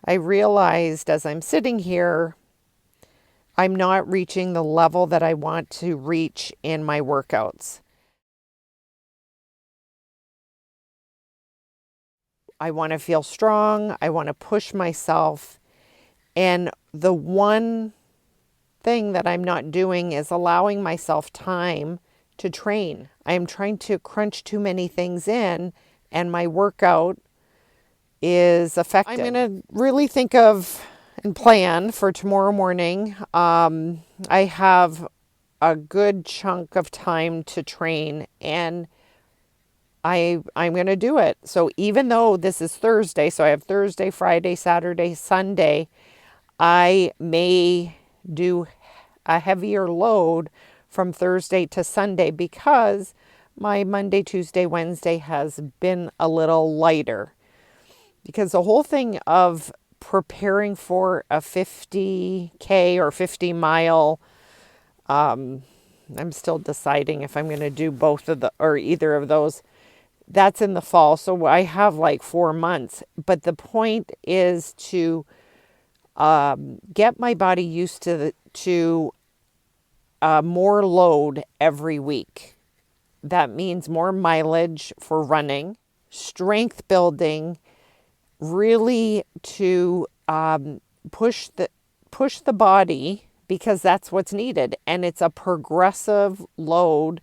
I realized as I'm sitting here, I'm not reaching the level that I want to reach in my workouts. I want to feel strong. I want to push myself. And the one thing that I'm not doing is allowing myself time to train. I am trying to crunch too many things in, and my workout is affected. I'm going to really think of and plan for tomorrow morning. I have a good chunk of time to train, and I'm going to do it. So even though this is Thursday, so I have Thursday, Friday, Saturday, Sunday, I may do a heavier load from Thursday to Sunday because my Monday, Tuesday, Wednesday has been a little lighter. Because the whole thing of preparing for a 50K or 50-mile, I'm still deciding if I'm going to do both of the or either of those. That's in the fall, so I have like 4 months. But the point is to get my body used to more load every week. That means more mileage for running, strength building, really to push the body, because that's what's needed, and it's a progressive load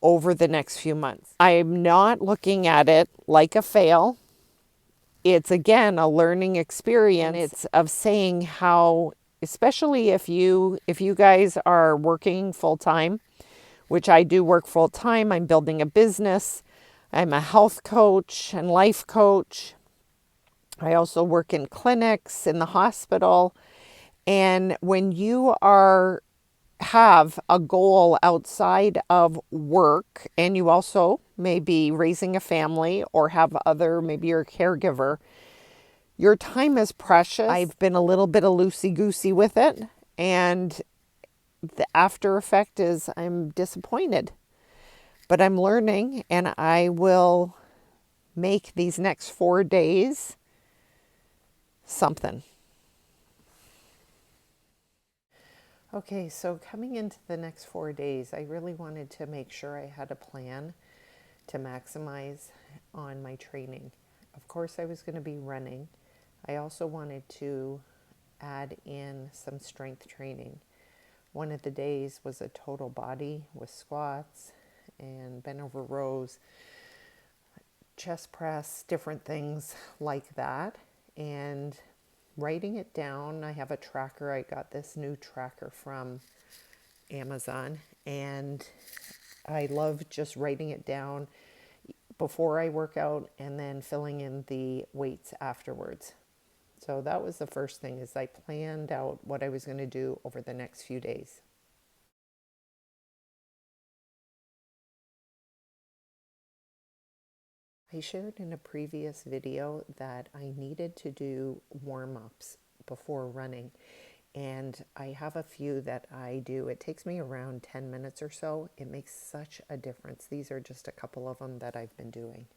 over the next few months. I'm not looking at it like a fail. It's again a learning experience. It's of saying how, especially if you guys are working full time, which I do work full time. I'm building a business. I'm a health coach and life coach. I also work in clinics, in the hospital. And when you have a goal outside of work, and you also may be raising a family or have maybe you're a caregiver, your time is precious. I've been a little bit of loosey-goosey with it, and the after effect is I'm disappointed. But I'm learning, and I will make these next 4 days something. Okay, so coming into the next 4 days, I really wanted to make sure I had a plan to maximize on my training. Of course, I was going to be running. I also wanted to add in some strength training. One of the days was a total body with squats and bent over rows, chest press, different things like that. And writing it down, I have a tracker. I got this new tracker from Amazon, and I love just writing it down before I work out and then filling in the weights afterwards. So that was the first thing, is I planned out what I was going to do over the next few days. I shared in a previous video that I needed to do warm-ups before running, and I have a few that I do. It takes me around 10 minutes or so. It makes such a difference. These are just a couple of them that I've been doing.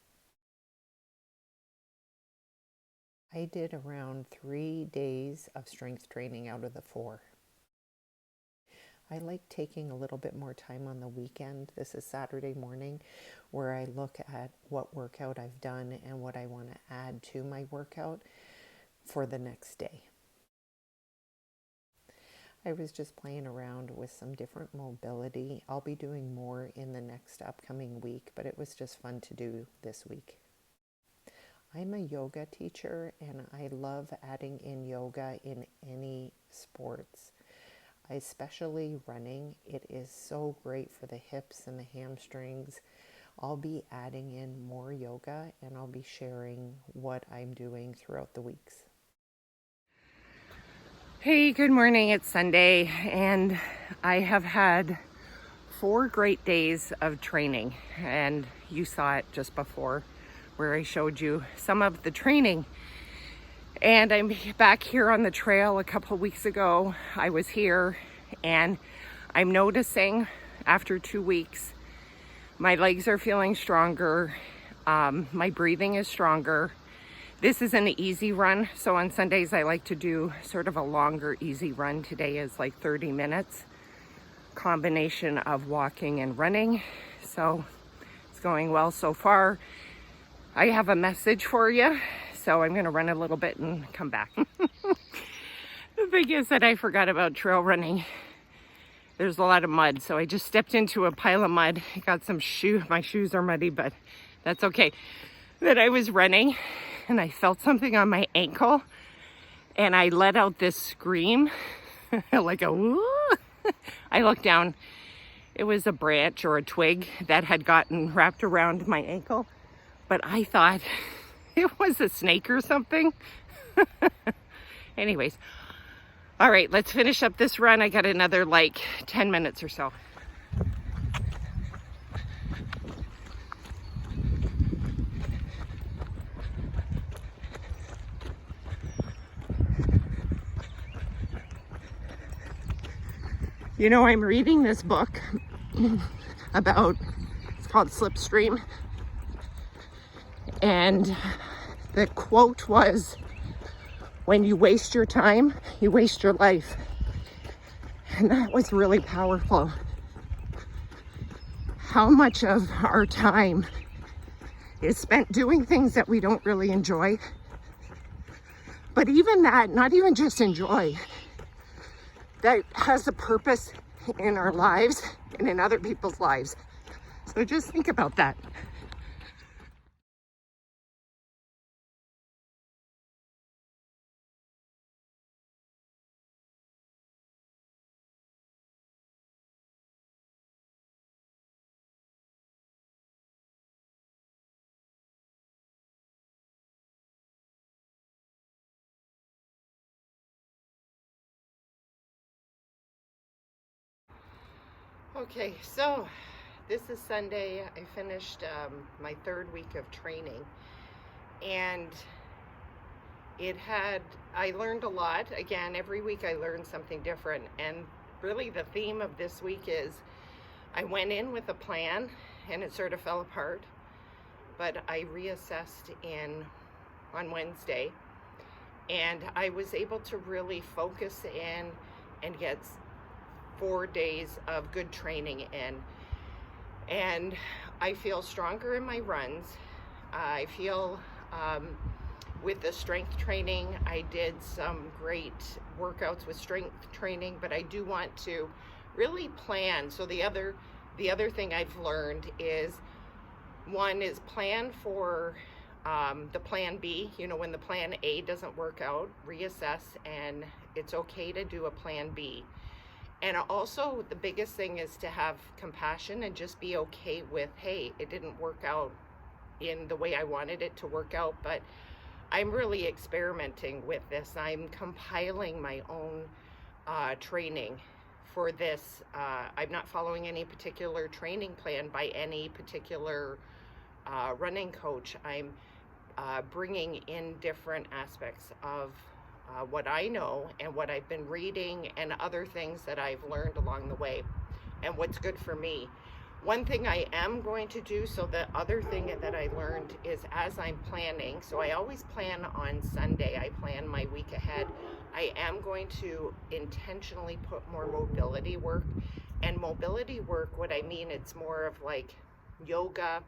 I did around 3 days of strength training out of the 4. I like taking a little bit more time on the weekend. This is Saturday morning, where I look at what workout I've done and what I want to add to my workout for the next day. I was just playing around with some different mobility. I'll be doing more in the next upcoming week, but it was just fun to do this week. I'm a yoga teacher, and I love adding in yoga in any sports, especially running. It is so great for the hips and the hamstrings. I'll be adding in more yoga, and I'll be sharing what I'm doing throughout the weeks. Hey, good morning. It's Sunday, and I have had 4 great days of training, and you saw it just before where I showed you some of the training. And I'm back here on the trail. A couple of weeks ago, I was here, and I'm noticing after 2 weeks, my legs are feeling stronger. My breathing is stronger. This is an easy run. So on Sundays, I like to do sort of a longer, easy run. Today is like 30 minutes, combination of walking and running. So it's going well so far. I have a message for you. So I'm going to run a little bit and come back. The thing is that I forgot about trail running. There's a lot of mud, so I just stepped into a pile of mud. I got some my shoes are muddy, but that's okay. Then I was running and I felt something on my ankle and I let out this scream like a woo. I looked down. It was a branch or a twig that had gotten wrapped around my ankle, but I thought it was a snake or something. Anyways, all right, let's finish up this run. I got another like 10 minutes or so. You know, I'm reading this book about, it's called Slipstream. And the quote was, when you waste your time, you waste your life. And that was really powerful. How much of our time is spent doing things that we don't really enjoy. But even that, not even just enjoy, that has a purpose in our lives and in other people's lives. So just think about that. Okay, so this is Sunday. I finished my third week of training, and I learned a lot. Again, every week I learned something different, and really the theme of this week is I went in with a plan and it sort of fell apart, but I reassessed on Wednesday, and I was able to really focus in and get 4 days of good training in, and I feel stronger in my runs. I feel with the strength training, I did some great workouts with strength training, but I do want to really plan. So the other thing I've learned is, one is plan for the plan B. You know, when the plan A doesn't work out, reassess, and it's okay to do a plan B. And also the biggest thing is to have compassion and just be okay with, hey, it didn't work out in the way I wanted it to work out, but I'm really experimenting with this. I'm compiling my own training for this. I'm not following any particular training plan by any particular running coach. I'm bringing in different aspects of what I know and what I've been reading and other things that I've learned along the way and what's good for me. One thing I am going to do, so the other thing that I learned is, as I'm planning, so I always plan on Sunday, I plan my week ahead. I am going to intentionally put more mobility work. And mobility work, what I mean, it's more of like yoga.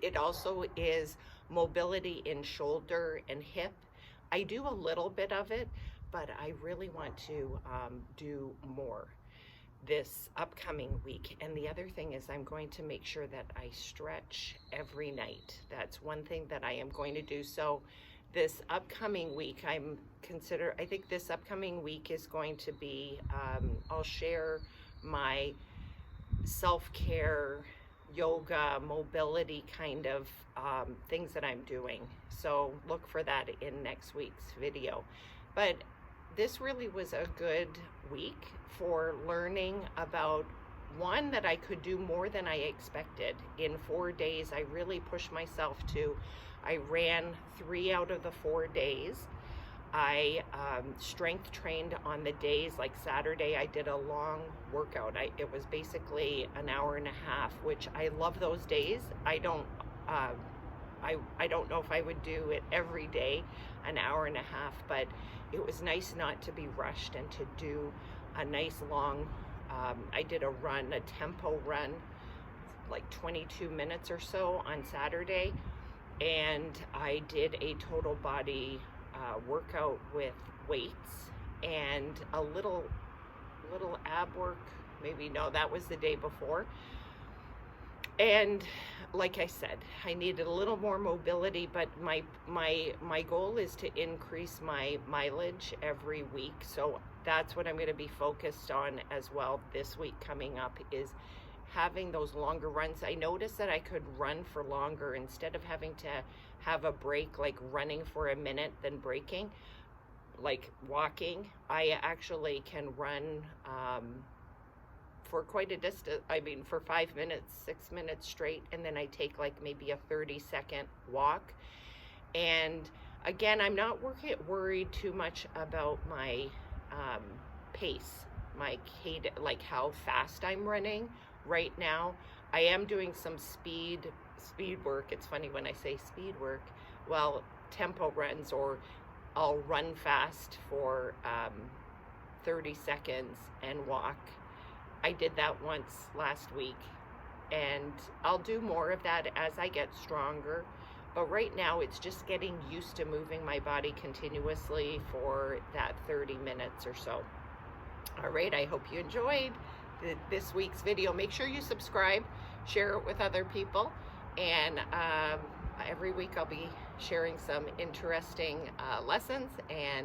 It also is mobility in shoulder and hip. I do a little bit of it, but I really want to do more this upcoming week. And the other thing is, I'm going to make sure that I stretch every night. That's one thing that I am going to do. So this upcoming week, I think this upcoming week is going to be, I'll share my self-care, yoga, mobility kind of things that I'm doing. So look for that in next week's video. But this really was a good week for learning about, one, that I could do more than I expected. In 4 days, I really pushed myself I ran 3 out of the 4 days. I strength trained on the days, like Saturday, I did a long workout. It was basically an hour and a half, which I love those days. I don't I don't know if I would do it every day, an hour and a half, but it was nice not to be rushed and to do a nice long, I did a run, a tempo run, like 22 minutes or so on Saturday. And I did a total body workout with weights and a little ab work. Maybe, no, that was the day before. And like I said, I needed a little more mobility, but my goal is to increase my mileage every week. So that's what I'm going to be focused on as well this week coming up, is having those longer runs. I noticed that I could run for longer instead of having to have a break, like running for a minute, then breaking, like walking. I actually can run for quite a distance. I mean, for 5 minutes, 6 minutes straight, and then I take like maybe a 30-second walk. And again, I'm not worried too much about my pace, my cadence, like how fast I'm running right now. I am doing some speed work. It's funny when I say speed work, well, tempo runs, or I'll run fast for 30 seconds and walk. I did that once last week, and I'll do more of that as I get stronger. But right now it's just getting used to moving my body continuously for that 30 minutes or so. All right, I hope you enjoyed this week's video. Make sure you subscribe, share it with other people, and every week I'll be sharing some interesting lessons and